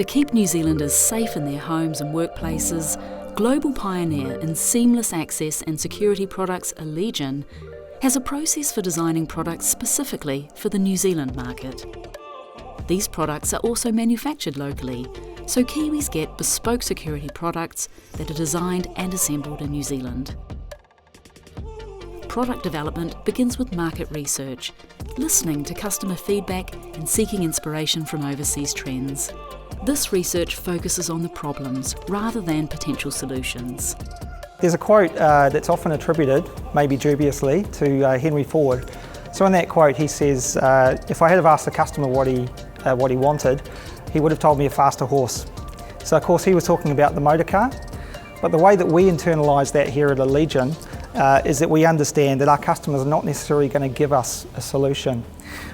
To keep New Zealanders safe in their homes and workplaces, global pioneer in seamless access and security products Allegion has a process for designing products specifically for the New Zealand market. These products are also manufactured locally, so Kiwis get bespoke security products that are designed and assembled in New Zealand. Product development begins with market research, listening to customer feedback and seeking inspiration from overseas trends. This research focuses on the problems rather than potential solutions. There's a quote that's often attributed, maybe dubiously, to Henry Ford. So in that quote he says, if I had have asked the customer what he wanted, he would have told me a faster horse. So of course he was talking about the motor car, but the way that we internalise that here at Allegion is that we understand that our customers are not necessarily going to give us a solution.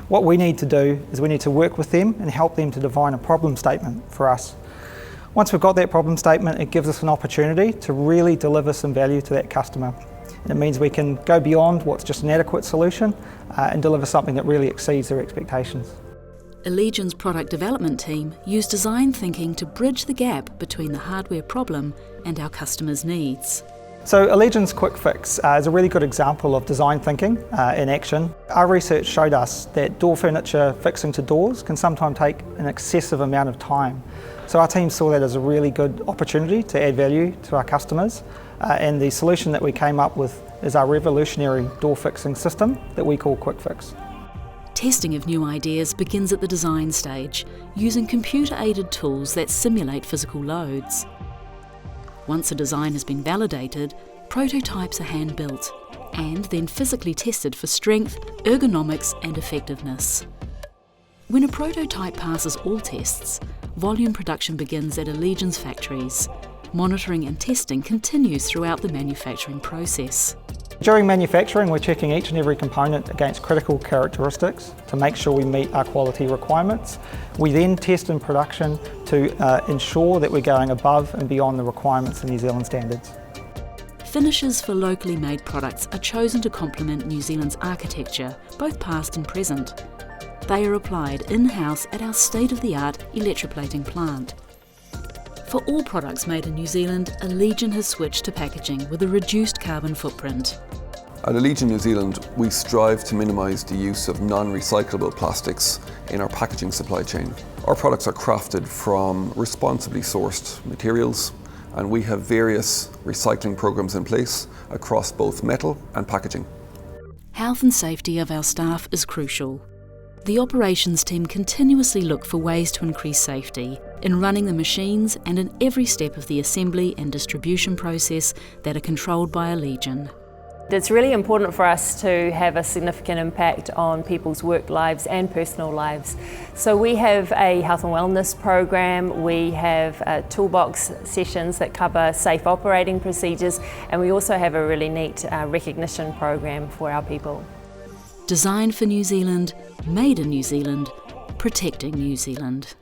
What we need to do is we need to work with them and help them to define a problem statement for us. Once we've got that problem statement, it gives us an opportunity to really deliver some value to that customer. And it means we can go beyond what's just an adequate solution and deliver something that really exceeds their expectations. Allegion's product development team use design thinking to bridge the gap between the hardware problem and our customers' needs. So Allegion's Quick Fix is a really good example of design thinking in action. Our research showed us that door furniture fixing to doors can sometimes take an excessive amount of time. So our team saw that as a really good opportunity to add value to our customers, and the solution that we came up with is our revolutionary door fixing system that we call Quick Fix. Testing of new ideas begins at the design stage, using computer-aided tools that simulate physical loads. Once a design has been validated, prototypes are hand-built and then physically tested for strength, ergonomics and effectiveness. When a prototype passes all tests, volume production begins at Allegion's factories. Monitoring and testing continues throughout the manufacturing process. During manufacturing, we're checking each and every component against critical characteristics to make sure we meet our quality requirements. We then test in production to ensure that we're going above and beyond the requirements of New Zealand standards. Finishes for locally made products are chosen to complement New Zealand's architecture, both past and present. They are applied in-house at our state-of-the-art electroplating plant. For all products made in New Zealand, Allegion has switched to packaging with a reduced carbon footprint. At Allegion New Zealand, we strive to minimise the use of non-recyclable plastics in our packaging supply chain. Our products are crafted from responsibly sourced materials, and we have various recycling programs in place across both metal and packaging. Health and safety of our staff is crucial. The operations team continuously look for ways to increase safety in running the machines and in every step of the assembly and distribution process that are controlled by Allegion. It's really important for us to have a significant impact on people's work lives and personal lives. So we have a health and wellness program, we have toolbox sessions that cover safe operating procedures, and we also have a really neat recognition program for our people. Designed for New Zealand, made in New Zealand, protecting New Zealand.